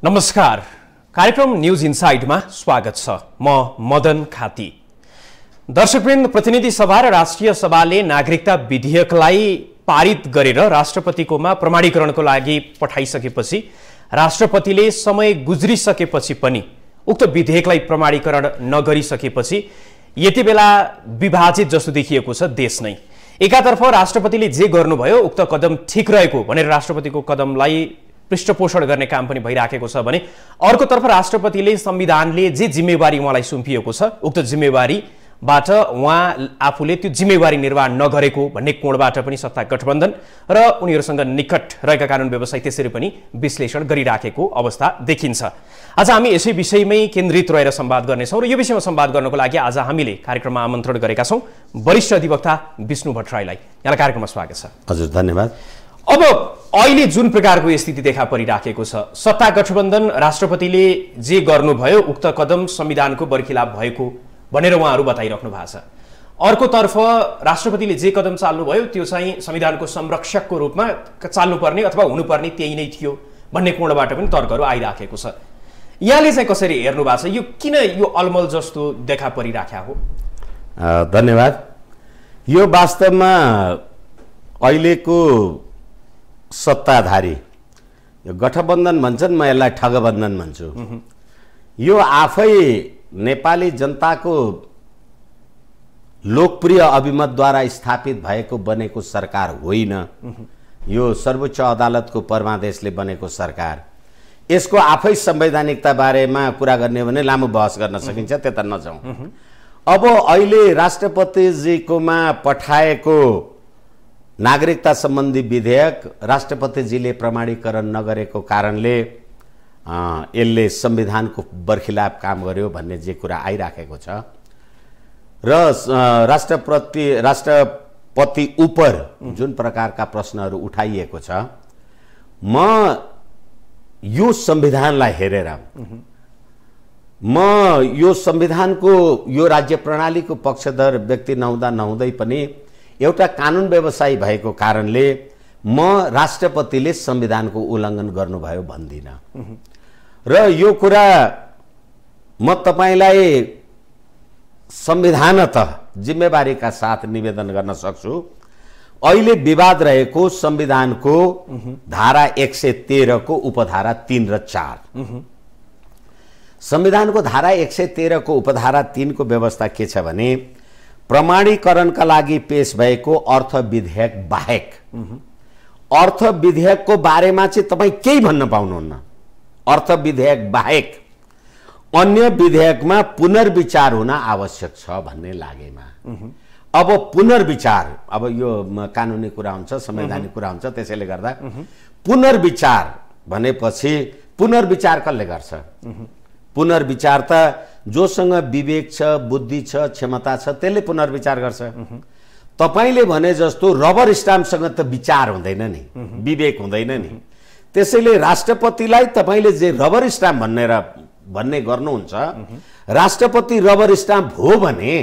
नमस्कार, कार्यक्रम न्यूज इनसाइडमा स्वागत छ। म मदन खाती। दर्शकवृन्द, प्रतिनिधि सभा र राष्ट्रिय सभाले नागरिकता विधेयकलाई पारित गरेर राष्ट्रपतिकोमा प्रमाणीकरणको लागि पठाइसकेपछि राष्ट्रपतिले समय गुज्रिसकेपछि पनि उक्त विधेयकलाई प्रमाणीकरण नगरिसकेपछि यति बेला विभाजित जस्तो देखिएको छ देश नै। एकातर्फ राष्ट्रपतिले जे गर्नुभयो उक्त कदम ठिक रहेको भनेर राष्ट्रपतिको कदमलाई पृष्ठपोषण गर्ने काम पनि भइराखेको छ भने अर्कोतर्फ राष्ट्रपतिले संविधानले जे जिम्मेवारी उहाँलाई सुम्पिएको छ उक्त जिम्मेवारीबाट उहाँ आफूले त्यो जिम्मेवारी निर्वाह नगरेको भन्ने कोणबाट पनि सत्ता गठबन्धन र उनीहरूसँग निकट रहेका कानुन व्यवस्था त्यसरी पनि विश्लेषण गरिराखेको अवस्था देखिन्छ। आज हामी यसै विषयमै केन्द्रित रहेर संवाद गर्नेछौँ र यो विषयमा संवाद गर्नको लागि आज हामीले कार्यक्रममा आमन्त्रण गरेका छौँ वरिष्ठ अधिवक्ता विष्णु भट्टराईलाई। यहाँलाई कार्यक्रममा स्वागत छ। हजुर, धन्यवाद। अब अहिले जुन प्रकारको स्थिति देखा परिराखेको छ, सत्ता गठबन्धन राष्ट्रपतिले जे गर्नुभयो उक्त कदम संविधानको बरखिलाफ भएको भनेर उहाँहरू बताइराख्नु भएको छ। अर्कोतर्फ राष्ट्रपतिले जे कदम चाल्नुभयो त्यो चाहिँ संविधानको संरक्षकको रूपमा चाल्नुपर्ने अथवा हुनुपर्ने त्यही नै थियो भन्ने कोणबाट पनि तर्कहरू आइराखेको छ। यहाँले चाहिँ कसरी हेर्नु भएको छ? यो किन यो अलमल जस्तो देखा परिराख्या हो? धन्यवाद। यो वास्तवमा अहिलेको सत्ताधारी गठबन्धन भन्छन्, म यसलाई ठगबन्धन भन्छु। यो आफै नेपाली जनताको लोकप्रिय अभिमतद्वारा स्थापित भएको बनेको सरकार होइन। यो सर्वोच्च अदालतको परमादेशले बनेको सरकार। यसको आफै संवैधानिकता बारेमा कुरा गर्ने भने लामो बहस गर्न सकिन्छ, त्यता नजाउँ। अब अहिले राष्ट्रपतिजीकोमा पठाएको नागरिकता सम्बन्धी विधेयक राष्ट्रपतिजीले प्रमाणीकरण नगरेको कारणले यसले संविधानको बरखिलाफ काम गर्यो भन्ने जे कुरा आइराखेको छ र राष्ट्रपति उपर जुन प्रकारका प्रश्नहरू उठाइएको छ, म यो संविधानलाई हेरेर म यो संविधानको यो राज्य प्रणालीको पक्षधर व्यक्ति नहुँदै पनि एउटा कानुन व्यवसायी भएको कारणले म राष्ट्रपतिले संविधानको उल्लङ्घन गर्नुभयो भन्दिनँ। र यो कुरा म तपाईलाई संविधानतः जिम्मेवारीका साथ निवेदन गर्न सक्छु। अहिले विवाद रहेको संविधानको धारा 113 को उपधारा 3 र 4। संविधानको धारा 113 को उपधारा 3 को व्यवस्था के छ भने प्रमाणीकरणका लागि पेश भएको अर्थ विधेयक बाहेक अर्थ विधेयकको बारेमा चाहिँ तपाईँ केही भन्न पाउनुहुन्न। अर्थ विधेयक बाहेक अन्य विधेयकमा पुनर्विचार हुन आवश्यक छ भन्ने लागेमा अब पुनर्विचार, अब यो कानुनी कुरा हुन्छ, संवैधानिक कुरा हुन्छ, त्यसैले गर्दा पुनर्विचार भनेपछि पुनर्विचार कसले गर्छ? पुनर्विचार त जोसँग विवेक छ, बुद्धि छ, क्षमता छ त्यसले पुनर्विचार गर्छ। तपाईले भने जस्तो रबर स्टाम्पसँग त विचार हुँदैन नि, विवेक हुँदैन नि। त्यसैले राष्ट्रपतिलाई तपाईले जे रबर स्टाम्प भन्ने गर्नुहुन्छ, राष्ट्रपति रबर स्टाम्प हो भने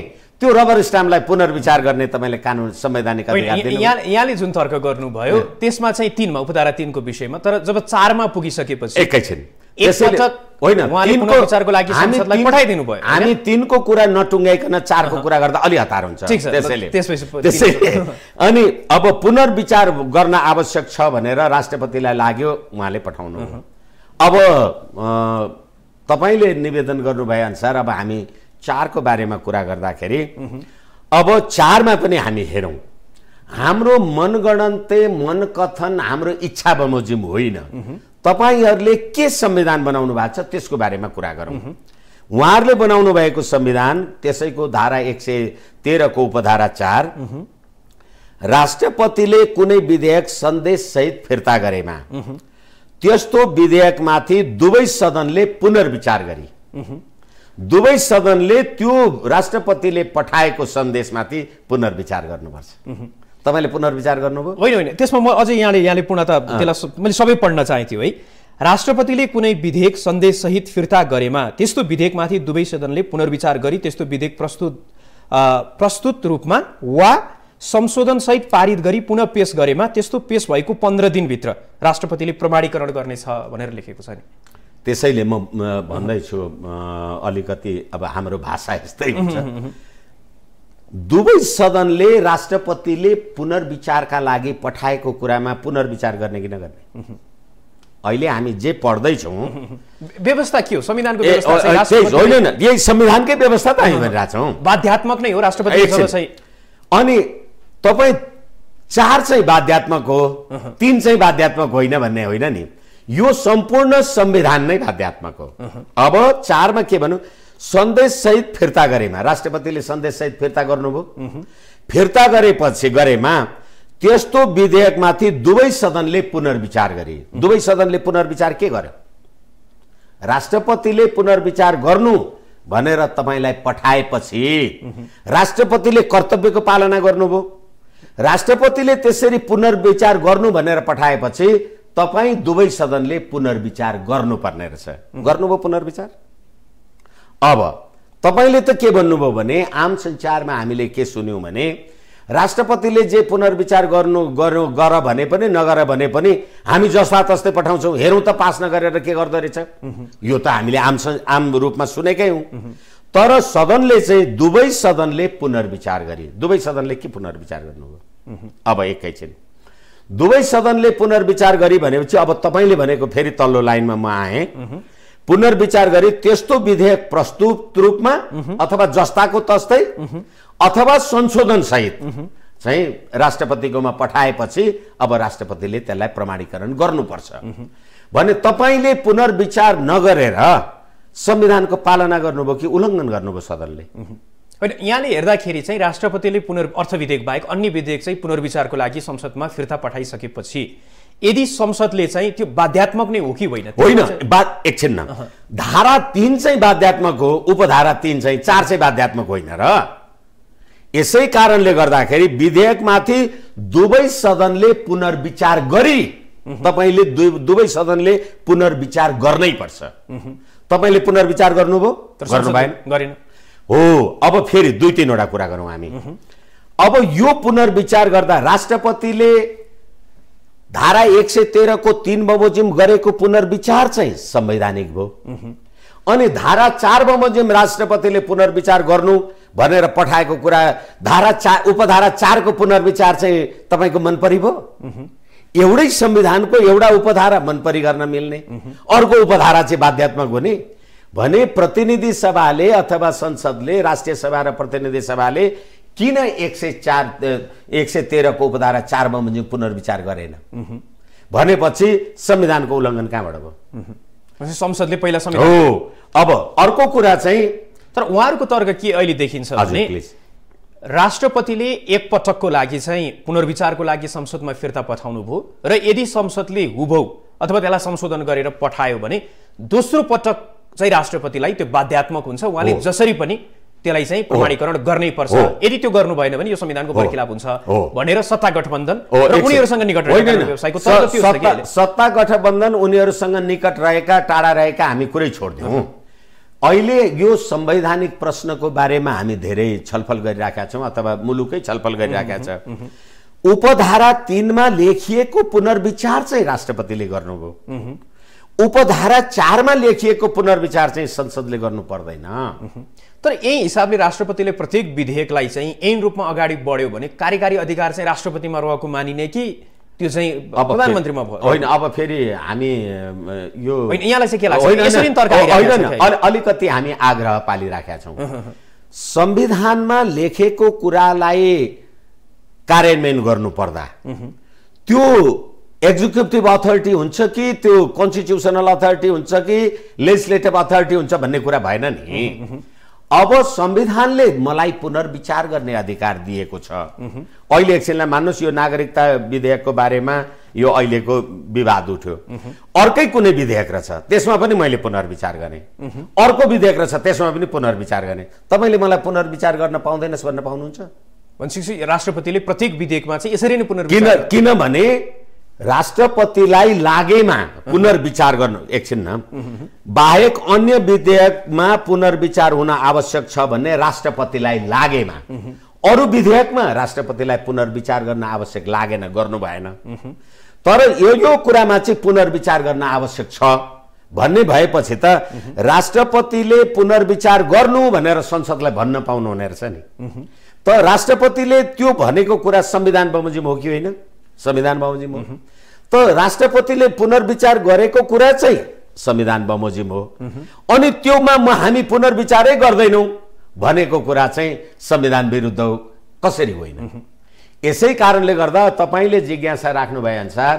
त्यो रबर स्टाम्पलाई पुनर्विचार गर्ने तपाईले कानुन संवैधानिक अधिकार दिनु। यहाँले जुन तर्क गर्नुभयो त्यसमा चाहिँ 3 मा उपधारा 3 को विषयमा, तर जब 4 मा पुगिसकेपछि एकैछिन होइन पुनर्विचारको लागि संसदलाई पठाइदिनु भयो। हामी 3 को कुरा नटुङ्गाइकन 4 को कुरा गर्दा अलि हतार हुन्छ। त्यसैले अनि अब पुनर्विचार गर्न आवश्यक छ भनेर राष्ट्रपतिलाई लाग्यो, उहाँले पठाउनु। अब तपाईले निवेदन गर्नुभए अनुसार अब हामी 4 को बारेमा कुरा गर्दाखेरि अब 4 मा पनि हामी हेरौँ। हाम्रो मनगणन्ते मनकथन हाम्रो इच्छा बमोजिम होइन। तपाईहरूले के संविधान बनाउनु भएको छ त्यसको बारेमा कुरा गरौँ। उहाँहरूले बनाउनु भएको संविधान त्यसैको धारा 113 को उपधारा 4 राष्ट्रपतिले कुनै विधेयक सन्देश सहित फिर्ता गरेमा त्यस्तो विधेयकमाथि दुवै सदनले पुनर्विचार गरी दुवै सदनले त्यो राष्ट्रपतिले पठाएको सन्देशमाथि पुनर्विचार गर्नुपर्छ। तपाईले पुनर्विचार गर्नुभयो? होइन, त्यसमा म अझै यहाँले पूर्णतः त्यसलाई मैले सबै पढ्न चाहेथ्यो है। राष्ट्रपतिले कुनै विधेयक सन्देश सहित फिर्ता गरेमा त्यस्तो विधेयकमाथि दुवै सदनले पुनर्विचार गरी त्यस्तो विधेयक प्रस्तुत रूपमा वा संशोधन सहित पारित गरी पुनः पेश गरेमा त्यस्तो पेश भएको 15 दिनभित्र राष्ट्रपतिले प्रमाणीकरण गर्नेछ भनेर लेखेको छ नि। त्यसैले म भन्दैछु अलिकति अब हाम्रो भाषा यस्तै हुन्छ। दुवै सदनले राष्ट्रपतिले पुनर्विचारका लागि पठाएको कुरामा पुनर्विचार गर्ने कि नगर्ने? अहिले हामी जे पढ्दैछौँ व्यवस्था के हो? संविधानको व्यवस्था होइन, यही संविधानकै व्यवस्था त हामी भनिरहेछौँ, बाध्यात्मक नै हो राष्ट्रपति चाहिँ। अनि तपाईँ 4 चाहिँ बाध्यात्मक हो, 3 चाहिँ बाध्यात्मक होइन भन्ने होइन नि, यो सम्पूर्ण संविधान नै बाध्यात्मक हो। अब 4 मा के भनौँ, सन्देश सहित फिर्ता गरेमा राष्ट्रपतिले सन्देश सहित फिर्ता गर्नुभयो। फिर्ता गरेमा त्यस्तो विधेयकमाथि दुवै सदनले पुनर्विचार गरे। दुवै सदनले पुनर्विचार के गर्यो? राष्ट्रपतिले पुनर्विचार गर्नु भनेर तपाईलाई पठाएपछि राष्ट्रपतिले कर्तव्यको पालना गर्नुभयो। राष्ट्रपतिले त्यसरी पुनर्विचार गर्नु भनेर पठाएपछि तपाई दुवै सदनले पुनर्विचार गर्नुपर्ने रहेछ। गर्नुभयो पुनर्विचार? अब तपाईले त के भन्नुभयो भने आम सञ्चारमा हामीले के सुन्यौं भने राष्ट्रपतिले जे पुनर्विचार गर भने पनि नगर भने पनि हामी जस्ता तस्तै पठाउँछौँ, हेरौँ त पास नगरेर के गर्दो रहेछ। यो त हामीले आम रूपमा सुनेकै हौँ। तर सदनले चाहिँ दुवै सदनले पुनर्विचार गरे। दुवै सदनले के पुनर्विचार गर्नुभयो? अब एकैछिन दुवै सदनले पुनर्विचार गरी भनेपछि अब तपाईले भनेको फेरि तल्लो लाइनमा म आएँ। पुनर्विचार गरी त्यस्तो विधेयक प्रस्तुत रूपमा अथवा जस्ताको तस्तै अथवा संशोधन सहित चाहिँ राष्ट्रपतिकोमा पठाएपछि अब राष्ट्रपतिले त्यसलाई प्रमाणीकरण गर्नुपर्छ भने तपाईले पुनर्विचार नगरेर संविधानको पालना गर्नुभयो कि उल्लङ्घन गर्नुभयो सदनले? होइन, यहाँले हेर्दाखेरि चाहिँ राष्ट्रपतिले अर्थ विधेयक बाहेक अन्य विधेयक चाहिँ पुनर्विचारको लागि संसदमा फिर्ता पठाइसकेपछि यदि संसदले चाहिँ त्यो बाध्यात्मक नै हो कि होइन? होइन, एकछिन धारा 3 चाहिँ बाध्यात्मक हो, उपधारा 3 चाहिँ 4 चाहिँ बाध्यात्मक होइन र। यसै कारणले गर्दाखेरि विधेयकमाथि दुवै सदनले पुनर्विचार गरी तपाईले दुवै सदनले पुनर्विचार गर्नै पर्छ। तपाईले पुनर्विचार गर्नुभयो? गर्नु भएन? गरेन। हो, अब फेरि 2-3 वटा कुरा गरौँ हामी। अब यो पुनर्विचार गर्दा राष्ट्रपतिले धारा 113 को 3 बमोजिम गरेको पुनर्विचार चाहिँ संवैधानिक भयो। अनि धारा 4 बमोजिम राष्ट्रपतिले पुनर्विचार गर्नु भनेर पठाएको कुरा उपधारा 4 को पुनर्विचार चाहिँ तपाईको मनपरी भयो? एउटै संविधानको एउटा उपधारा मनपरी गर्न मिल्ने, अर्को उपधारा चाहिँ बाध्यात्मक हुने भने प्रतिनिधि सभाले अथवा संसदले, राष्ट्रिय सभा र प्रतिनिधि सभाले किन 113 को उपधारा 4 बमोजिम पुनर्विचार गरेन भनेपछि संविधानको उल्लङ्घन कहाँबाट भयो? संसदले पहिला संविधान हो। अब अर्को कुरा चाहिँ तर उहाँहरूको तर्क के अहिले देखिन्छ भने राष्ट्रपतिले एक पटकको लागि चाहिँ पुनर्विचारको लागि संसदमा फिर्ता पठाउनु भयो र यदि संसदले हुबहु अथवा त्यसलाई संशोधन गरेर पठायो भने दोस्रो पटक चाहिँ राष्ट्रपतिलाई त्यो बाध्यात्मक हुन्छ। उहाँले जसरी पनि त्यसलाई चाहिँ प्रमाणीकरण गर्नै पर्छ। यदि त्यो गर्नु भएन भने यो संविधानको बरखिलाफ हुन्छ भनेर सत्ता गठबन्धन र उनीहरूसँग निकट रहेका व्यवसायको तर्क के हो? सत्ता गठबन्धन उनीहरूसँग निकट रहेका टाढा रहेका हामी कुरै छोड्दियौँ। अहिले यो संवैधानिक प्रश्नको बारेमा हामी धेरै छलफल गरिरहेका छौँ अथवा मुलुकै छलफल गरिरहेका छ। उपधारा 3 मा लेखिएको पुनर्विचार चाहिँ राष्ट्रपतिले गर्नुभयो। उपधारा 4 मा लेखिएको पुनर्विचार चाहिँ संसदले गर्नु पर्दैन। तर यही हिसाबले राष्ट्रपतिले प्रत्येक विधेयकलाई चाहिँ ऐन रूपमा अगाडि बढ्यो भने कार्यकारी अधिकार चाहिँ राष्ट्रपतिमा रहेको मानिने कि त्यो चाहिँ प्रधानमन्त्रीमा भयो? होइन, अब फेरि हामी यो यहाँलाई चाहिँ के लाग्छ? अलिकति हामी आग्रह पालिराखेका छौँ। संविधानमा लेखेको कुरालाई कार्यान्वयन गर्नु पर्दा त्यो एक्जिक्युटिभ अथोरिटी हुन्छ कि त्यो कन्स्टिट्युसनल अथोरिटी हुन्छ कि लेजिस्लेटिभ अथोरिटी हुन्छ भन्ने कुरा भएन नि। अब संविधानले मलाई पुनर्विचार गर्ने अधिकार दिएको छ। अहिले एकछिनलाई मान्नुहोस् यो नागरिकता विधेयकको बारेमा यो अहिलेको विवाद उठ्यो, अर्कै कुनै विधेयक रहेछ त्यसमा पनि मैले पुनर्विचार गरेँ, अर्को विधेयक रहेछ त्यसमा पनि पुनर्विचार गरेँ। तपाईले मलाई पुनर्विचार गर्न पाउँदैनस् भन्न पाउनुहुन्छ? भनेपछि राष्ट्रपतिले प्रत्येक विधेयकमा चाहिँ यसरी नै पुनर्विचार किनभने राष्ट्रपतिलाई लागेमा पुनर्विचार गर्नु एकछिन बाहेक अन्य विधेयकमा पुनर्विचार हुन आवश्यक छ भन्ने राष्ट्रपतिलाई लागेमा, अरू विधेयकमा राष्ट्रपतिलाई पुनर्विचार गर्न आवश्यक लागेन, गर्नु भएन। तर यो कुरामा चाहिँ पुनर्विचार गर्न आवश्यक छ भन्ने भएपछि त राष्ट्रपतिले पुनर्विचार गर्नु भनेर संसदलाई भन्न पाउनु हुने रहेछ नि। त राष्ट्रपतिले त्यो भनेको कुरा संविधान बमोजिम हो कि होइन? संविधान बमोजिम हो। त राष्ट्रपतिले पुनर्विचार गरेको कुरा चाहिँ संविधान बमोजिम हो। अनि त्योमा हामी पुनर्विचारै गर्दैनौँ भनेको कुरा चाहिँ संविधान विरुद्ध हो, कसरी होइन? यसै कारणले गर्दा तपाईँले जिज्ञासा राख्नु भए अनुसार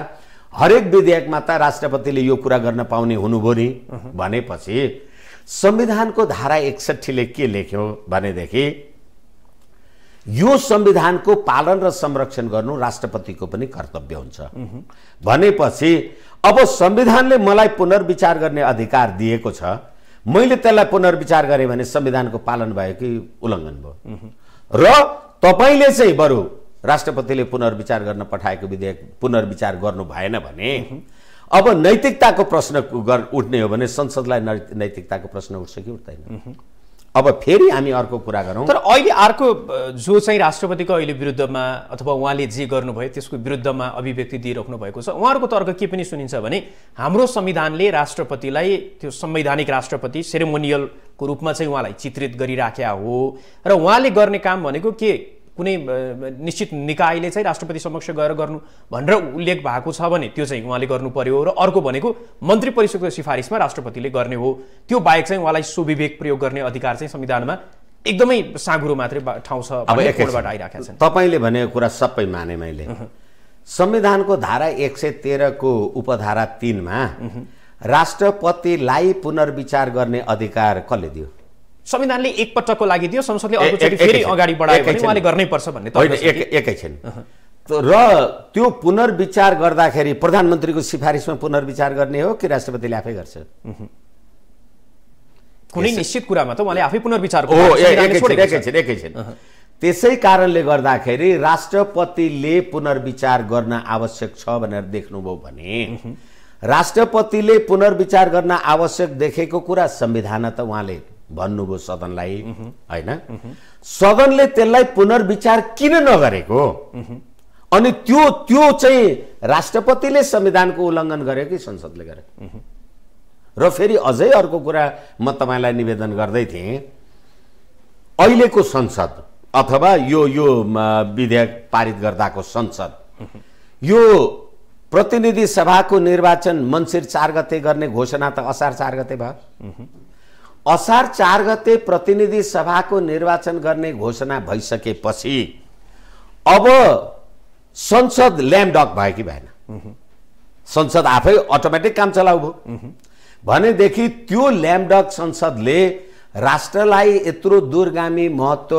हरेक विधेयकमा त राष्ट्रपतिले यो कुरा गर्न पाउने हुनुभयो नि भनेपछि संविधानको धारा 61ले के लेख्यो भनेदेखि यो संविधानको पालन र संरक्षण गर्नु राष्ट्रपतिको पनि कर्तव्य हुन्छ भनेपछि अब संविधानले मलाई पुनर्विचार गर्ने अधिकार दिएको छ, मैले त्यसलाई पुनर्विचार गरेँ भने संविधानको पालन भयो कि उल्लङ्घन भयो? र तपाईले चाहिँ बरु राष्ट्रपतिले पुनर्विचार गर्न पठाएको विधेयक पुनर्विचार गर्नु भएन भने अब नैतिकताको प्रश्न उठ्ने हो भने संसदलाई नैतिकताको प्रश्न उठ्छ कि उठ्दैन? अब फेरि हामी अर्को कुरा गरौँ। तर अहिले अर्को जो चाहिँ राष्ट्रपतिको अहिले विरुद्धमा अथवा उहाँले जे गर्नुभयो त्यसको विरुद्धमा अभिव्यक्ति दिइराख्नु भएको छ, उहाँहरूको तर्क के पनि सुनिन्छ भने हाम्रो संविधानले राष्ट्रपतिलाई त्यो संवैधानिक राष्ट्रपति सेरेमोनियलको रूपमा चाहिँ उहाँलाई चित्रित गरिराखेका हो र उहाँले गर्ने काम भनेको के कुनै निश्चित निकायले चाहिँ राष्ट्रपति समक्ष गएर गर्नु भनेर उल्लेख भएको छ भने त्यो चाहिँ उहाँले गर्नु पर्यो र अर्को भनेको मन्त्री परिषदको सिफारिसमा राष्ट्रपतिले गर्ने हो। त्यो बाहेक चाहिँ उहाँलाई सुविवेक प्रयोग गर्ने अधिकार चाहिँ संविधानमा एकदमै साँघुरो मात्रै ठाउँ छ भन्ने कोणबाट आइराखेका छन्। तपाईले भनेको कुरा सबै माने मैले। संविधानको धारा 113 को उपधारा 3 मा राष्ट्रपतिलाई पुनर्विचार गर्ने अधिकार कसले दियो? संविधानले एक पटकको लागि दियो, संसदले अर्कोचोटि फेरि अगाडि बढायो भने उहाँले गर्नै पर्छ भन्ने होइन, एकैछिन। र त्यो पुनर्विचार गर्दाखेरि प्रधानमन्त्रीको सिफारिसमा पुनर्विचार गर्ने हो कि राष्ट्रपतिले आफै गर्छ? कुनै निश्चित कुरामा त उहाँले आफै पुनर्विचार एकैछिन। त्यसै कारणले गर्दाखेरि राष्ट्रपतिले पुनर्विचार गर्न आवश्यक छ भनेर देख्नुभयो भने राष्ट्रपतिले पुनर्विचार गर्न आवश्यक देखेको कुरा संविधान त उहाँले भन्नुभयो सदनलाई, होइन? सदनले त्यसलाई पुनर्विचार किन नगरेको? अनि त्यो चाहिँ राष्ट्रपतिले संविधानको उल्लङ्घन गर्यो कि संसदले गर्यो? र फेरि अझै अर्को कुरा म तपाईलाई निवेदन गर्दै थिएँ, अहिलेको संसद अथवा यो विधेयक पारित गर्दाको संसद यो प्रतिनिधि सभाको निर्वाचन मङ्सिर 4 गते गर्ने घोषणा त असार 4 गते भयो। असार 4 गते प्रतिनिधि सभाको निर्वाचन गर्ने घोषणा भइसकेपछि अब संसद ल्याम डक भयो कि भएन? संसद आफै अटोमेटिक काम चलाउ भयो भनेदेखि त्यो ल्याम डक संसदले राष्ट्रलाई यत्रो दूरगामी महत्त्व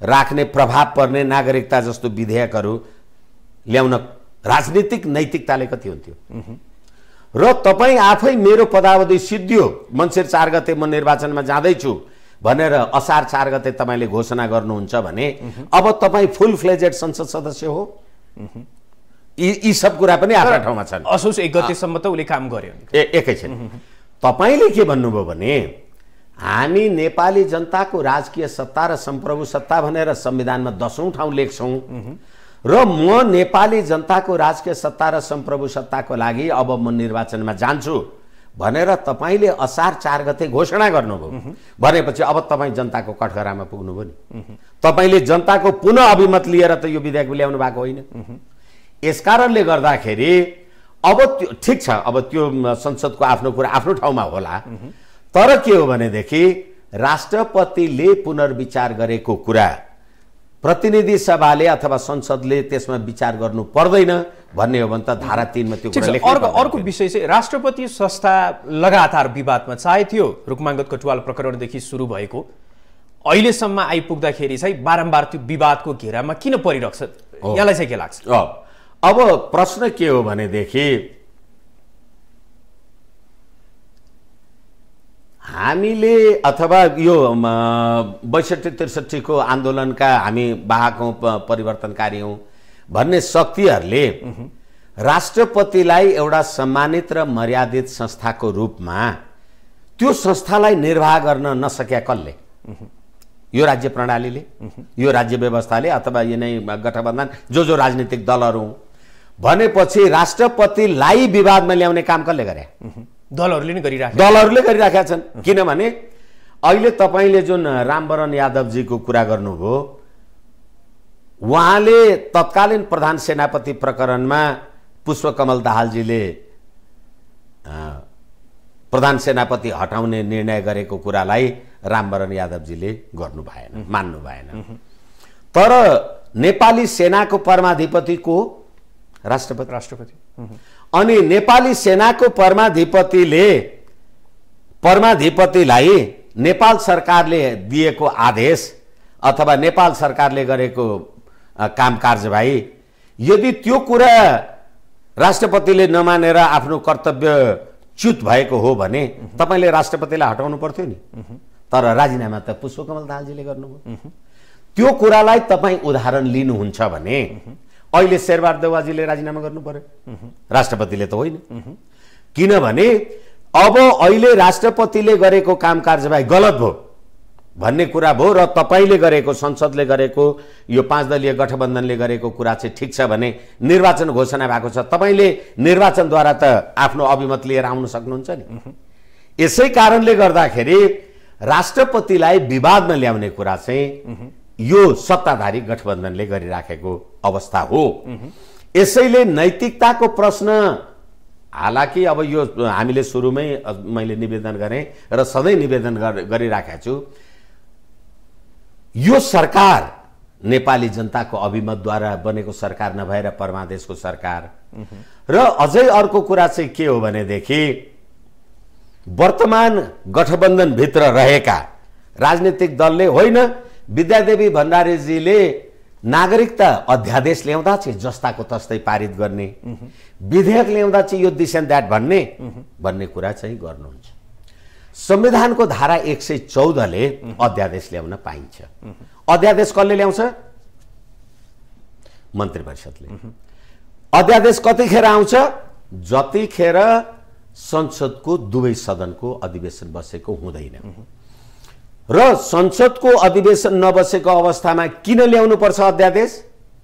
राख्ने प्रभाव पर्ने नागरिकता जस्तो विधेयकहरू ल्याउन राजनीतिक नैतिकताले कति हुन्थ्यो? र तपाईँ आफै मेरो पदावधि सिद्धियो, मङ्सिर 4 गते म निर्वाचनमा जाँदैछु भनेर असार 4 गते तपाईँले घोषणा गर्नुहुन्छ भने अब तपाईँ फुल फ्लेजेड संसद सदस्य हो। यी सब कुरा पनि आफ्ना ठाउँमा छन्। असोज 1 गतेसम्म त उसले काम गर्यो। एकैछिन, तपाईँले के भन्नुभयो भने हामी नेपाली जनताको राजकीय सत्ता र सम्प्रभु सत्ता भनेर संविधानमा 10औं ठाउँ लेख्छौँ र म नेपाली जनताको राजकीय सत्ता र सम्प्रभु सत्ताको लागि अब म निर्वाचनमा जान्छु भनेर तपाईँले असार 4 गते घोषणा गर्नुभयो भनेपछि अब तपाईँ जनताको कठघरामा पुग्नुभयो नि। तपाईँले जनताको पुनः अभिमत लिएर त यो विधेयक ल्याउनु भएको होइन। यसकारणले गर्दाखेरि अब त्यो ठिक छ, अब त्यो संसदको आफ्नो कुरा आफ्नो ठाउँमा होला, तर के हो भनेदेखि राष्ट्रपतिले पुनर्विचार गरेको कुरा प्रतिनिधि सभाले अथवा संसदले त्यसमा विचार गर्नु पर्दैन भन्ने हो भने त धारा 3 मा त्यो कुरा लेख्नु पर्छ। अर्को विषय चाहिँ राष्ट्रपति संस्था लगातार विवादमा, चाहे त्यो रुकमाङ्गत कटुवाल प्रकरणदेखि सुरु भएको अहिलेसम्म आइपुग्दाखेरि चाहिँ बारम्बार त्यो विवादको घेरामा किन परिरहन्छ? यहाँलाई चाहिँ के लाग्छ? अब प्रश्न के हो भनेदेखि हामीले अथवा यो 62-63 को आन्दोलनका हामी वाहक हौं, परिवर्तनकारी हौं भन्ने शक्तिहरूले राष्ट्रपतिलाई एउटा सम्मानित र मर्यादित संस्थाको रूपमा त्यो संस्थालाई निर्वाह गर्न नसक्या कसले? यो राज्य प्रणालीले, यो राज्य व्यवस्थाले अथवा यिनै गठबन्धन जो राजनीतिक दलहरू भनेपछि राष्ट्रपतिलाई विवादमा ल्याउने काम कसले गरे? दलहरूले नै गरिराखेका छन्। किनभने अहिले तपाईले जुन रामवरण यादवजीको कुरा गर्नुभयो, उहाँले तत्कालीन प्रधान सेनापति प्रकरणमा पुष्पकमल दाहालजीले प्रधान सेनापति हटाउने निर्णय गरेको कुरालाई रामवरण यादवजीले गर्नु भएन, मान्नु भएन। तर नेपाली सेनाको परमाधिपति को? राष्ट्रपति। अनि नेपाली सेनाको परमाधिपतिलाई नेपाल सरकारले दिएको आदेश अथवा नेपाल सरकारले गरेको काम कारबाही, यदि त्यो कुरा राष्ट्रपतिले नमानेर आफ्नो कर्तव्य च्युत भएको हो भने तपाईले राष्ट्रपतिलाई हटाउनु पर्थ्यो नि। तर राजीनामा त पुष्पकमल दाहालजीले गर्नुभयो। त्यो कुरालाई तपाई उदाहरण लिनुहुन्छ भने अहिले शेरबहादुर देउवाजीले राजीनामा गर्नु पर्यो, राष्ट्रपतिले त होइन। किनभने अब अहिले राष्ट्रपतिले गरेको काम कारबाही गलत भयो भन्ने कुरा भयो र तपाईले गरेको, संसदले गरेको, यो 5 दलीय गठबन्धनले गरेको कुरा चाहिँ ठिक छ भने निर्वाचन घोषणा भएको छ, तपाईले निर्वाचनद्वारा त आफ्नो अभिमत लिएर आउन सक्नुहुन्छ नि। यसै कारणले गर्दाखेरि राष्ट्रपतिलाई विवादमा ल्याउने कुरा चाहिँ यो सत्ताधारी गठबन्धनले गरिराखेको अवस्था हो। यसैले नैतिकताको प्रश्न, हालाकि अब यो हामीले सुरुमै मैले निवेदन गरेँ र सधैँ निवेदन गरिराखेको छु, यो सरकार नेपाली जनताको अभिमतद्वारा बनेको सरकार नभएर परमादेशको सरकार। र अझै अर्को कुरा चाहिँ के हो भनेदेखि वर्तमान गठबन्धनभित्र रहेका राजनीतिक दलले होइन, विद्यादेवी भण्डारीजीले नागरिकता अध्यादेश ल्याउँदा चाहिँ जस्ताको तस्तै पारित गर्ने, विधेयक ल्याउँदा चाहिँ यो दिस एन्ड द्याट भन्ने कुरा चाहिँ गर्नुहुन्छ। संविधानको धारा 114 ले अध्यादेश ल्याउन पाइन्छ। अध्यादेश कसले ल्याउँछ? मन्त्री परिषदले। अध्यादेश कतिखेर आउँछ? जतिखेर संसदको दुवै सदनको अधिवेशन बसेको हुँदैन। र संसदको अधिवेशन नबसेको अवस्थामा किन ल्याउनु पर्छ अध्यादेश?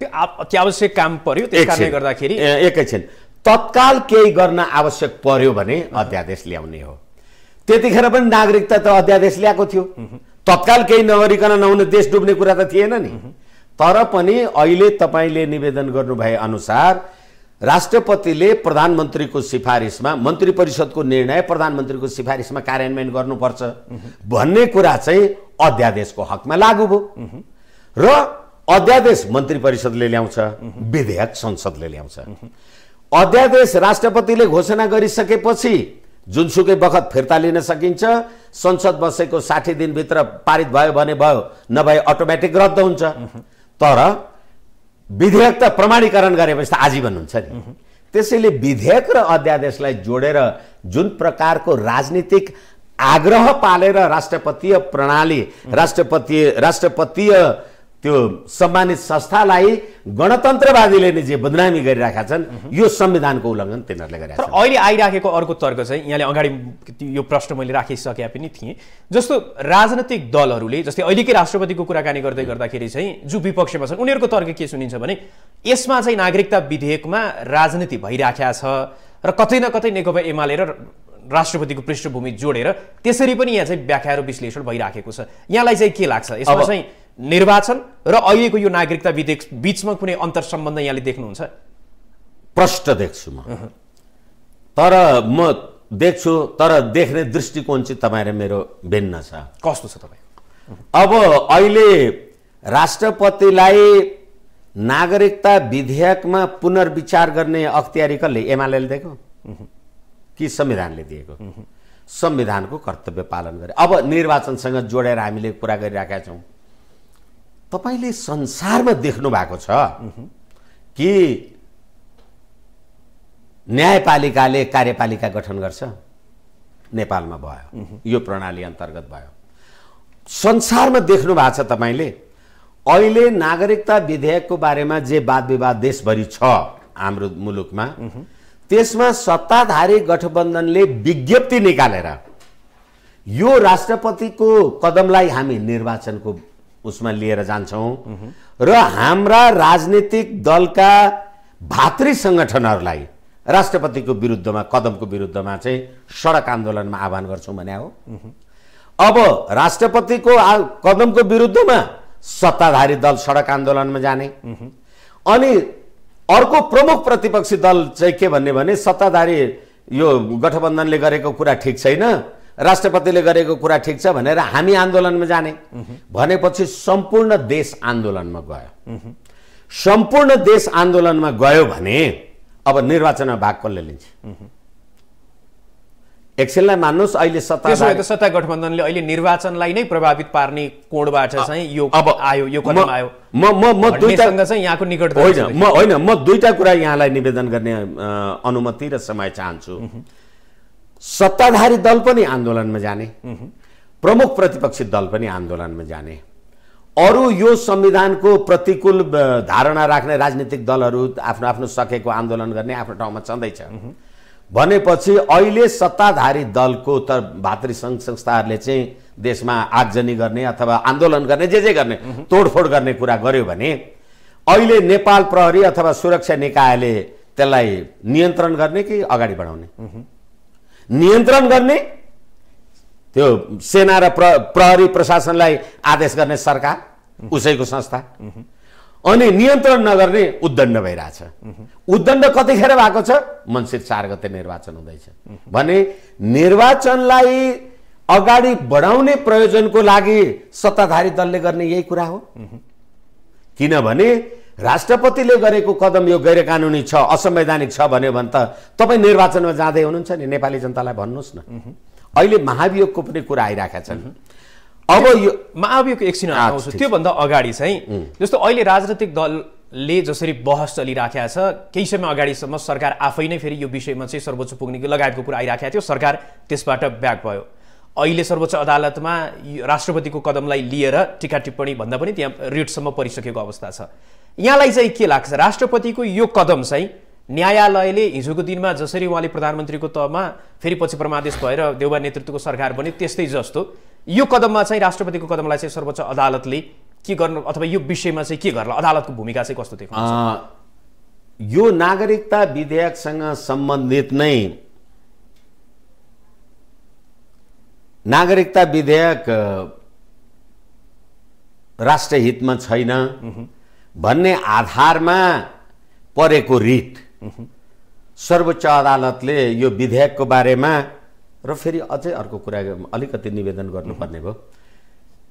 अत्यावश्यक काम पर्यो, त्यस कारणले गर्दाखेरि एकैछिन तत्काल केही गर्न आवश्यक पर्यो भने अध्यादेश ल्याउने हो। त्यतिखेर पनि नागरिकता त अध्यादेश ल्याएको थियो, तत्काल केही नगरिकन नहुने देश डुब्ने कुरा त थिएन नि। तर पनि अहिले तपाईले निवेदन गर्नुभए अनुसार राष्ट्रपतिले प्रधानमन्त्रीको सिफारिसमा, मन्त्री परिषदको निर्णय प्रधानमन्त्रीको सिफारिसमा कार्यान्वयन गर्नुपर्छ भन्ने कुरा चाहिँ अध्यादेशको हकमा लागू भयो। र अध्यादेश मन्त्री परिषदले ल्याउँछ, विधेयक संसदले ल्याउँछ। अध्यादेश राष्ट्रपतिले घोषणा गरिसकेपछि जुनसुकै बखत फिर्ता लिन सकिन्छ। संसद बसेको 60 दिनभित्र पारित भयो भने भयो, नभए अटोमेटिक रद्द हुन्छ। तर विधेयक त प्रमाणीकरण गरेपछि त आजीवन हुन्छ नि। त्यसैले विधेयक र अध्यादेशलाई जोडेर जुन प्रकारको राजनीतिक आग्रह पालेर राष्ट्रपतीय प्रणाली, राष्ट्रपतीय त्यो सम्मानित संस्थालाई गणतन्त्रवादीले नै जे बदनामी गरिराखेका छन्, यो संविधानको उल्लङ्घन तिनीहरूले गरेका छन्। तर अहिले आइराखेको अर्को तर्क चाहिँ, यहाँले अगाडि यो प्रश्न मैले राखिसकेका पनि थिएँ, जस्तो राजनीतिक दलहरूले, जस्तै अहिलेकै राष्ट्रपतिको कुराकानी गर्दै गर्दाखेरि चाहिँ जो विपक्षमा छन् उनीहरूको तर्क के सुनिन्छ भने यसमा चाहिँ नागरिकता विधेयकमा राजनीति भइराखेको छ र कतै न कतै नेकपा एमाले र राष्ट्रपतिको पृष्ठभूमि जोडेर त्यसरी पनि यहाँ चाहिँ व्याख्या र विश्लेषण भइराखेको छ। यहाँलाई चाहिँ के लाग्छ, यसमा चाहिँ निर्वाचन र अहिलेको यो नागरिकता विधेयक बीचमा कुनै अन्तर सम्बन्ध यहाँले देख्नुहुन्छ? प्रष्ट देख्छु म, तर म देख्छु, तर देख्ने दृष्टिकोण चाहिँ तपाईँ र मेरो भिन्न छ। कस्तो छ तपाईँ? अब अहिले राष्ट्रपतिलाई नागरिकता विधेयकमा पुनर्विचार गर्ने अख्तियारी कसले? एमालेले दिएको कि संविधानले दिएको? संविधानको कर्तव्य पालन गरे। अब निर्वाचनसँग जोडेर हामीले कुरा गरिराखेका छौँ। तपाईले संसारमा देख्नु भएको छ कि न्यायपालिकाले कार्यपालिका गठन गर्छ? नेपालमा भयो, यो प्रणाली अन्तर्गत भयो। संसारमा देख्नु भएको छ तपाईले? अहिले नागरिकता विधेयकको बारेमा जे वाद विवाद देशभरि छ हाम्रो मुलुकमा, त्यसमा सत्ताधारी गठबन्धनले विज्ञप्ति निकालेर यो राष्ट्रपतिको कदमलाई हामी निर्वाचनको उसमा लिएर जान्छौं र हाम्रा राजनीतिक दलका भातृ संगठनहरूलाई राष्ट्रपतिको विरुद्धमा कदमको विरुद्धमा चाहिँ सडक आन्दोलनमा आह्वान गर्छौँ भने हो। अब राष्ट्रपतिको कदमको विरुद्धमा सत्ताधारी दल सडक आन्दोलनमा जाने, अनि अर्को प्रमुख प्रतिपक्षी दल चाहिँ के भन्ने भने सत्ताधारी यो गठबन्धनले गरेको कुरा ठिक छैन, राष्ट्रपतिले गरेको कुरा ठिक छ भनेर हामी आन्दोलनमा जाने भनेपछि सम्पूर्ण देश आन्दोलनमा गयो। सम्पूर्ण देश आन्दोलनमा गयो भने अब निर्वाचनमा भाग कसले लिन्छ? एकछिनलाई मान्नुहोस्, अहिले सत्ता गठबन्धनले अहिले निर्वाचनलाई नै प्रभावित पार्ने कोणबाट चाहिँ यो अब आयो, यो कदम आयो। म दुईटासँग चाहिँ यहाँको निकटता होइन, म दुईटा कुरा यहाँलाई निवेदन गर्ने अनुमति र समय चाहन्छु। सत्ताधारी दल पनि आन्दोलनमा जाने, प्रमुख प्रतिपक्षी दल पनि आन्दोलनमा जाने, अरू यो संविधानको प्रतिकूल धारणा राख्ने राजनीतिक दलहरू आफ्नो आफ्नो सकेको आन्दोलन गर्ने आफ्नो ठाउँमा छँदैछ भनेपछि अहिले सत्ताधारी दलको त भातृ सङ्घ संस्थाहरूले चाहिँ देशमा आगजनी गर्ने अथवा आन्दोलन गर्ने जे गर्ने तोडफोड गर्ने कुरा गर्यो भने अहिले नेपाल प्रहरी अथवा सुरक्षा निकायले त्यसलाई नियन्त्रण गर्ने कि अगाडि बढाउने? नियन्त्रण गर्ने त्यो सेना र प्रहरी प्रशासनलाई आदेश गर्ने सरकार, उसैको संस्था, अनि नियन्त्रण नगर्ने उद्दण्ड भइरहेछ। उद्दण्ड कतिखेर भएको छ? मङ्सिर 4 गते निर्वाचन हुँदैछ भने निर्वाचनलाई अगाडि बढाउने प्रयोजनको लागि सत्ताधारी दलले गर्ने यही कुरा हो। किनभने राष्ट्रपतिले गरेको कदम यो गैर कानुनी छ, असंवैधानिक छ भन्यो भने त तपाईँ निर्वाचनमा जाँदै हुनुहुन्छ नि, नेपाली जनतालाई भन्नुहोस् न। अहिले महाभियोगको पनि कुरा आइरहेका छन्। अब यो महाभियोग एकछिन आउँछु, त्योभन्दा अगाडि चाहिँ जस्तो अहिले राजनीतिक दलले जसरी बहस चलिराखेको छ, केही समय अगाडिसम्म सरकार आफै नै फेरि यो विषयमा चाहिँ सर्वोच्च पुग्ने लगायतको कुरा आइराखेको थियो, सरकार त्यसबाट ब्याक भयो। अहिले सर्वोच्च अदालतमा राष्ट्रपतिको कदमलाई लिएर टीका टिप्पणी भन्दा पनि त्यहाँ रिटसम्म परिसकेको अवस्था छ। यहाँलाई चाहिँ के लाग्छ, राष्ट्रपतिको यो कदम चाहिँ न्यायालयले हिजोको दिनमा जसरी उहाँले प्रधानमन्त्रीको तहमा फेरि पछि परमादेश भएर देउबा नेतृत्वको सरकार बन्यो त्यस्तै जस्तो यो कदममा चाहिँ राष्ट्रपतिको कदमलाई चाहिँ सर्वोच्च अदालतले के गर्नु अथवा यो विषयमा चाहिँ के गर्ला, अदालतको भूमिका चाहिँ कस्तो देख्नुहुन्छ? यो नागरिकता विधेयकसँग सम्बन्धित नै नागरिकता विधेयक राष्ट्रहितमा छैन भन्ने आधारमा परेको रिट सर्वोच्च अदालतले यो विधेयकको बारेमा, र फेरि अझै अर्को कुरा अलिकति निवेदन गर्नुपर्ने भयो,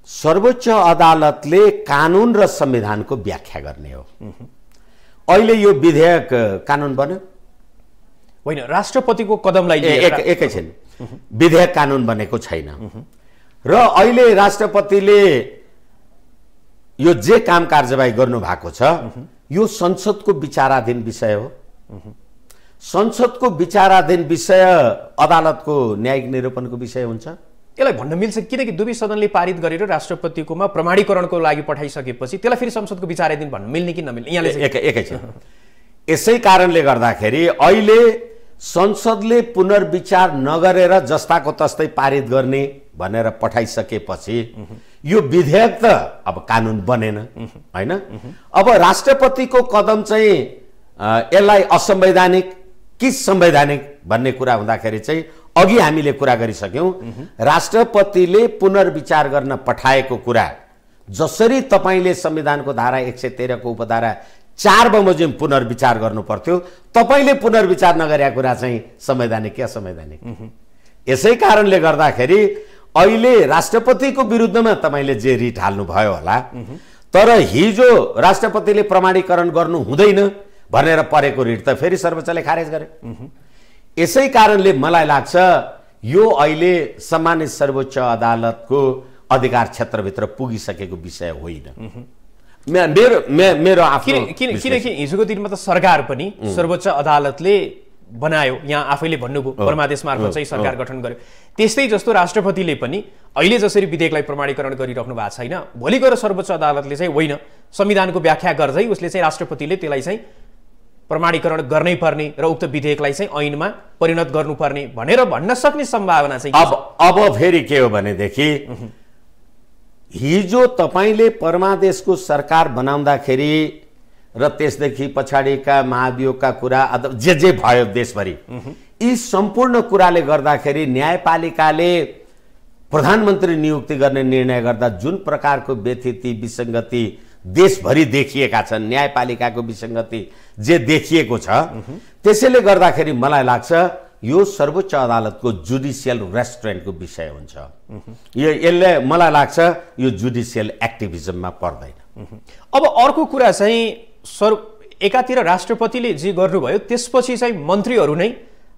सर्वोच्च अदालतले कानुन र संविधानको व्याख्या गर्ने हो। अहिले यो विधेयक कानुन बन्यो होइन, राष्ट्रपतिको कदमलाई एकैछिन, विधेयक कानुन बनेको छैन र अहिले राष्ट्रपतिले यो जे काम कारबाही गर्नु भएको छ यो संसदको विचाराधीन विषय हो। संसदको विचाराधीन विषय अदालतको न्यायिक निरूपणको विषय हुन्छ। यसलाई भन्न मिल्छ किनकि दुवै सदनले पारित गरेर राष्ट्रपतिकोमा प्रमाणीकरणको लागि पठाइसकेपछि त्यसलाई फेरि संसदको विचाराधीन भन्न मिल्ने कि नमिल्ने? यहाँले एकैछिन, यसै कारणले गर्दाखेरि अहिले संसदले पुनर्विचार नगरेर जस्ताको तस्तै पारित गर्ने भनेर पठाइसकेपछि यो विधेयक त अब कानुन बनेन हैन। अब राष्ट्रपतिको कदम चाहिँ यसलाई असंवैधानिक कि संवैधानिक भन्ने कुरा हुँदाखेरि चाहिँ अघि हामीले कुरा गरिसक्यौं, राष्ट्रपतिले पुनर्विचार गर्न पठाएको कुरा जसरी तपाईले संविधानको धारा 113 को उपधारा 4 बमोजिम पुनर्विचार गर्नु पर्थ्यो, तपाईले पुनर्विचार नगरेको कुरा चाहिँ संवैधानिक कि असंवैधानिक? यसै कारणले गर्दाखेरि अहिले राष्ट्रपतिको विरुद्धमा तपाईले जे रिट हाल्नु भयो होला, तर हिजो राष्ट्रपतिले प्रमाणीकरण गर्नु हुँदैन भनेर परेको रिट त फेरि सर्वोच्चले खारेज गरे। यसै कारणले मलाई लाग्छ यो अहिले सम्मानित सर्वोच्च अदालतको अधिकार क्षेत्रभित्र पुगिसकेको विषय होइन। मेरो आफ्नो किनकि हिजोको दिनमा त सरकार पनि सर्वोच्च अदालतले बनायो, यहाँ आफैले भन्नुभयो परमादेश मार्फत चाहिँ सरकार गठन गर्यो, त्यस्तै जस्तो राष्ट्रपतिले पनि अहिले जसरी विधेयकलाई प्रमाणीकरण गरिराख्नु भएको छैन, भोलि गएर सर्वोच्च अदालतले चाहिँ होइन संविधानको व्याख्या गर्दै उसले चाहिँ राष्ट्रपतिले त्यसलाई चाहिँ प्रमाणीकरण गर्नै पर्ने र उक्त विधेयकलाई चाहिँ ऐनमा परिणत गर्नुपर्ने भनेर भन्न सक्ने सम्भावना चाहिँ अब फेरि के हो भनेदेखि हिजो तपाईले परमादेशको सरकार बनाउँदाखेरि र त्यसदेखि पछाडिका महाभियोगका कुरा अथवा जे भयो देशभरि, यी सम्पूर्ण कुराले गर्दाखेरि न्यायपालिकाले प्रधानमन्त्री नियुक्ति गर्ने निर्णय गर्दा जुन प्रकारको व्यथिति विसङ्गति देशभरि देखिएका छन्, न्यायपालिकाको विसङ्गति जे देखिएको छ, त्यसैले गर्दाखेरि मलाई लाग्छ यो सर्वोच्च अदालतको जुडिसियल रेस्ट्रेन्टको विषय हुन्छ। यसले मलाई लाग्छ यो जुडिसियल एक्टिभिजममा पर्दैन। अब अर्को कुरा चाहिँ एकातिर राष्ट्रपतिले जे गर्नुभयो त्यसपछि चाहिँ मन्त्रीहरू नै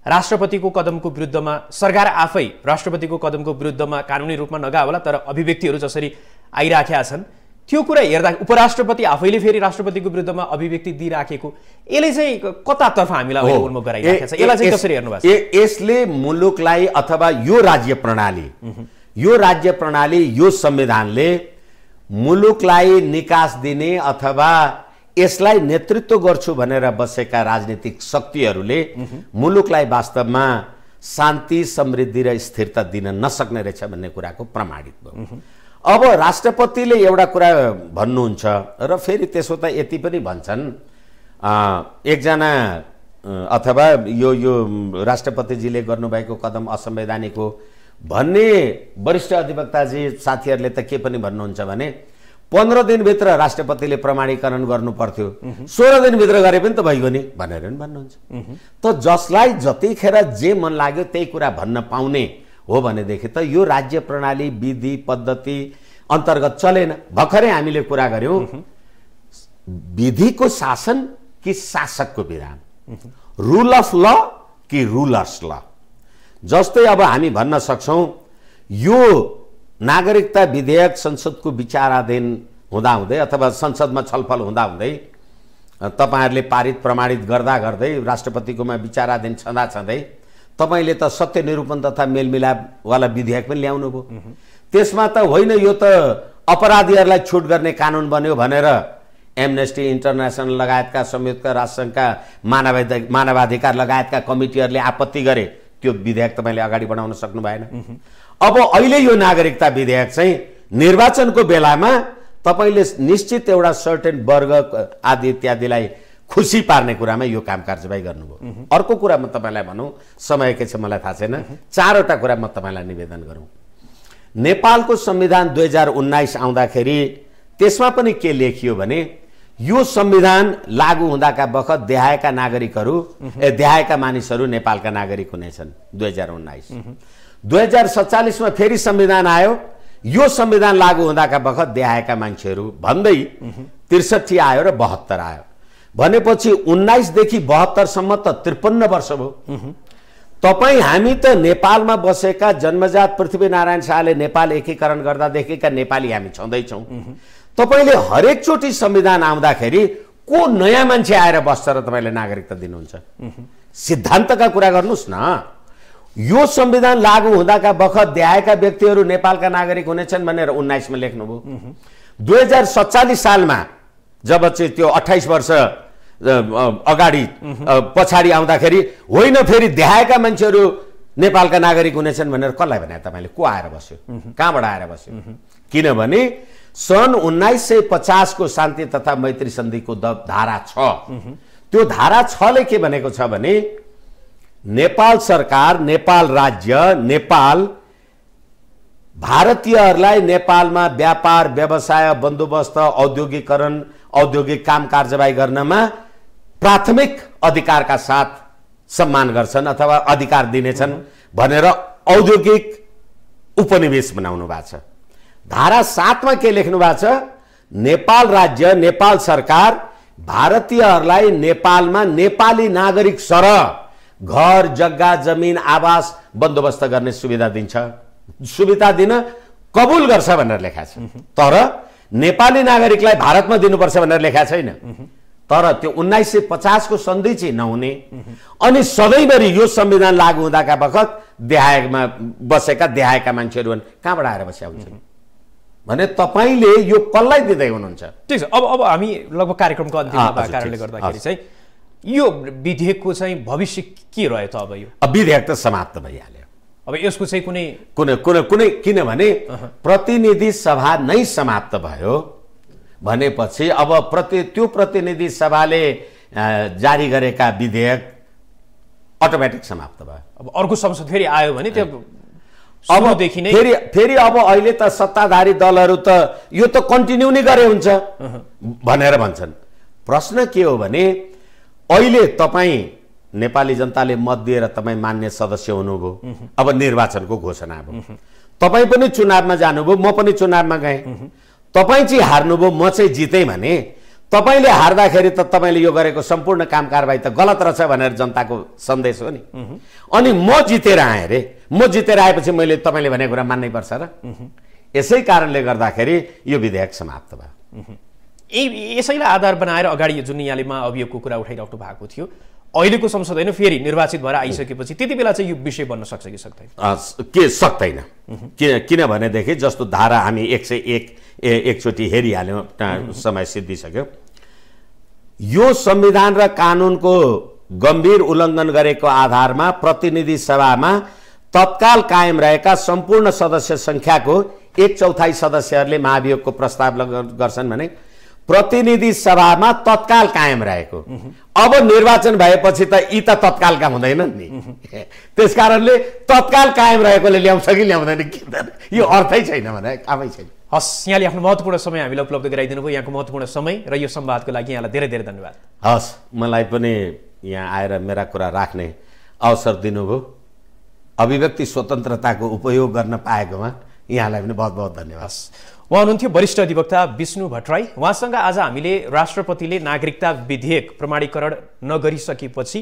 राष्ट्रपतिको कदमको विरुद्धमा, सरकार आफै राष्ट्रपतिको कदमको विरुद्धमा कानुनी रूपमा नगा होला तर अभिव्यक्तिहरू जसरी आइराखेका छन् त्यो कुरा हेर्दा उपराष्ट्रपति आफैले फेरि राष्ट्रपतिको विरुद्धमा अभिव्यक्ति दिइराखेको यसले चाहिँ कतातर्फ हामीलाई उन्मुख गराइराखेको छ, यसलाई चाहिँ कसरी हेर्नु भएको छ? यसले मुलुकलाई अथवा यो राज्य प्रणाली यो संविधानले मुलुकलाई निकास दिने अथवा यसलाई नेतृत्व गर्छु भनेर बसेका राजनीतिक शक्तिहरूले मुलुकलाई वास्तवमा शान्ति समृद्धि र स्थिरता दिन नसक्ने रहेछ भन्ने कुराको प्रमाणित भयो। अब राष्ट्रपतिले एउटा कुरा भन्नुहुन्छ र फेरि त्यसो त यति पनि भन्छन्, एकजना अथवा यो राष्ट्रपतिजीले गर्नुभएको कदम असंवैधानिक हो भन्ने वरिष्ठ अधिवक्ताजी साथीहरूले त के पनि भन्नुहुन्छ भने 15 दिनभित्र राष्ट्रपतिले प्रमाणीकरण गर्नु पर्थ्यो, 16 दिनभित्र गरे पनि त भइगयो नि भनेर पनि भन्नुहुन्छ। त जसलाई जतिखेर जे मन लाग्यो त्यही कुरा भन्न पाउने हो भनेदेखि त यो राज्य प्रणाली विधि पद्धति अन्तर्गत चलेन। भर्खरै हामीले कुरा गर्यौं विधिको शासन कि शासकको विधान, रुल अफ ल कि रुलर्स ल। जस्तै अब हामी भन्न सक्छौं यो नागरिकता विधेयक संसदको विचाराधीन हुँदाहुँदै अथवा संसदमा छलफल हुँदाहुँदै तपाईहरुले पारित प्रमाणित गर्दा गर्दै राष्ट्रपतिकोमा विचाराधीन छँदै तपाईले त सत्य निरूपण तथा मेलमिलापवाला विधेयक पनि ल्याउनु भयो। त्यसमा त होइन यो त अपराधीहरूलाई छुट गर्ने कानुन बन्यो भनेर एमनेस्टी इन्टरनेशनल लगायतका संयुक्त राष्ट्रसङ्घका मानवाधिकार लगायतका कमिटीहरूले आपत्ति गरे, त्यो विधेयक तपाईले अगाडि बढाउन सक्नु भएन। अब अहिले यो नागरिकता विधेयक चाहिँ निर्वाचनको बेलामा तपाईले निश्चित एउटा सर्टेन वर्ग आदि इत्यादिलाई खुसी पार्ने कुरामा यो काम कारबाही गर्नुभयो। अर्को कुरा म तपाईलाई भनौं, समय के छ मलाई थाहा छैन, 4वटा कुरा म तपाईलाई निवेदन गरौं। नेपालको संविधान 2019 आउँदाखेरि त्यसमा पनि के लेखियो भने यो संविधान लागू हुँदाका बखत देहाएका नागरिकहरू देहाएका मानिसहरू नेपालका नागरिक हुनेछन्। 2019 2047 मा फेरि संविधान आयो, यो संविधान लागू हुँदाका बखत देहाएका मान्छेहरू भन्दै 63 आयो र 72 आयो भनेपछि 19 देखि 72 सम्म त 53 वर्ष भयो। तपाई हामी त नेपालमा बसेका जन्मजात पृथ्वीनारायण शाहले नेपाल एकीकरण गर्दादेखिका नेपाली हामी छँदैछौँ। तपाईले हरेक चोटी संविधान आउँदाखेरि को नयाँ मान्छे आएर बस्छ र तपाईले नागरिकता दिनुहुन्छ? सिद्धान्तका कुरा गर्नुस् न। यो संविधान लागू हुँदाका बखत देहाएका व्यक्तिहरू नेपालका नागरिक हुनेछन् भनेर 19 मा लेख्नुभयो। 2047 सालमा जब चाहिँ त्यो 28 वर्ष अगाडि पछाडि आउँदाखेरि होइन फेरि देहाएका मान्छेहरू नेपालका नागरिक हुनेछन् भनेर कसलाई भने तपाईले? को आएर बस्यो? कहाँबाट आएर बस्यो? किनभने सन् 1950 को शान्ति तथा मैत्री सन्धिको धारा 6, त्यो धारा 6 ले के भनेको छ भने नेपाल सरकार, नेपाल राज्य, नेपाल भारतीयहरूलाई नेपालमा व्यापार व्यवसाय बन्दोबस्त औद्योगिकरण औद्योगिक काम कारबाही गर्नमा प्राथमिक अधिकारका साथ सम्मान गर्छन् अथवा अधिकार दिनेछन् भनेर औद्योगिक उपनिवेश बनाउनु भएको छ। धारा 7 मा के लेख्नु भएको छ? नेपाल राज्य, नेपाल सरकार भारतीयहरूलाई नेपालमा नेपाली नागरिक सरह घर जग्गा जमिन आवास बन्दोबस्त गर्ने सुविधा दिन्छ, सुविधा दिन कबुल गर्छ भनेर लेखा छ। तर नेपाली नागरिकलाई भारतमा दिनुपर्छ भनेर लेखा छैन। तर त्यो 1950 को सन्धि चाहिँ नहुने अनि सधैँभरि यो संविधान लागू हुँदाका बखत देहाएमा बसेका देहाएका मान्छेहरू कहाँबाट आएर बस्या हुन्छन् भने तपाईले यो कसलाई दिँदै हुनुहुन्छ? ठीक छ। अब हामी लगभग कार्यक्रमको अन्तिममा भएको कारणले गर्दाखेरि चाहिँ यो विधेयकको चाहिँ भविष्य के रह्यो त? अब यो विधेयक त समाप्त भइहाल्यो। अब यसको चाहिँ कुनै किनभने प्रतिनिधि सभा नै समाप्त भयो भनेपछि अब त्यो प्रतिनिधि सभाले जारी गरेका विधेयक अटोमेटिक समाप्त भयो। अब अर्को संसद फेरि आयो भने त्यो अब फेरि अब अहिले त सत्ताधारी दलहरू त यो त कन्टिन्यू नै गरे हुन्छ भनेर भन्छन्। प्रश्न के हो भने अहिले तपाईँ नेपाली जनताले मत दिएर तपाईँ मान्य सदस्य हुनुभयो, अब निर्वाचनको घोषणा भयो, तपाईँ पनि चुनावमा जानुभयो, म पनि चुनावमा गएँ, तपाईँ चाहिँ हार्नुभयो, म चाहिँ जितेँ भने तपाईले हार्दाखेरि त तपाईले यो गरेको सम्पूर्ण काम कारबाही त गलत रहेछ भनेर जनताको सन्देश हो नि। अनि म जितेर आएँ रे, म जितेर आएपछि मैले तपाईले भनेको कुरा मान्नै पर्छ र? यसै कारणले गर्दाखेरि यो विधेयक समाप्त भयो। यसैलाई आधार बनाएर अगाडि जुन यहाँले अभियोगको कुरा उठाइराख्नु भएको थियो, अहिलेको संसद होइन फेरि निर्वाचित भएर आइसकेपछि त्यति बेला चाहिँ यो विषय बन्न सक्छ कि सक्दैन? के सक्दैन। किनभनेदेखि जस्तो धारा हामी 101 एकचोटि हेरिहाल्यौँ, समय सिद्धिसक्यो। यो संविधान र कानुनको गम्भीर उल्लङ्घन गरेको आधारमा प्रतिनिधि सभामा तत्काल कायम रहेका सम्पूर्ण सदस्य संख्याको 1/4 सदस्यहरूले महाभियोगको प्रस्ताव गर्छन् भने प्रतिनिधि सभामा तत्काल कायम रहेको। अब निर्वाचन भएपछि त यी त तत्कालका हुँदैनन् नि, त्यसकारणले तत्काल कायम रहेकोले ल्याउँछ कि ल्याउँदैन यो अर्थै छैन भने कामै छैन। हस्, यहाँले आफ्नो महत्त्वपूर्ण समय हामीलाई उपलब्ध गराइदिनु भयो। यहाँको महत्त्वपूर्ण समय र यो संवादको लागि यहाँलाई धेरै धेरै धन्यवाद। हस्, मलाई पनि यहाँ आएर मेरा कुरा राख्ने अवसर दिनुभयो, अभिव्यक्ति स्वतन्त्रताको उपयोग गर्न पाएकोमा यहाँलाई पनि बहुत बहुत धन्यवाद। उहाँ हुनुहुन्थ्यो वरिष्ठ अधिवक्ता विष्णु भट्टराई। उहाँसँग आज हामीले राष्ट्रपतिले नागरिकता विधेयक प्रमाणीकरण नगरिसकेपछि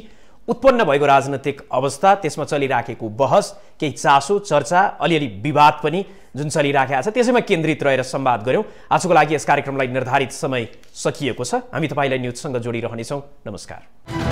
उत्पन्न भएको राजनैतिक अवस्था, त्यसमा चलिराखेको बहस, केही चासो चर्चा, अलिअलि विवाद पनि जुन चलिराखेको छ त्यसैमा केन्द्रित रहेर संवाद गऱ्यौँ। आजको लागि यस कार्यक्रमलाई निर्धारित समय सकिएको छ। हामी तपाईँलाई न्युजसँग जोडिरहनेछौँ। नमस्कार।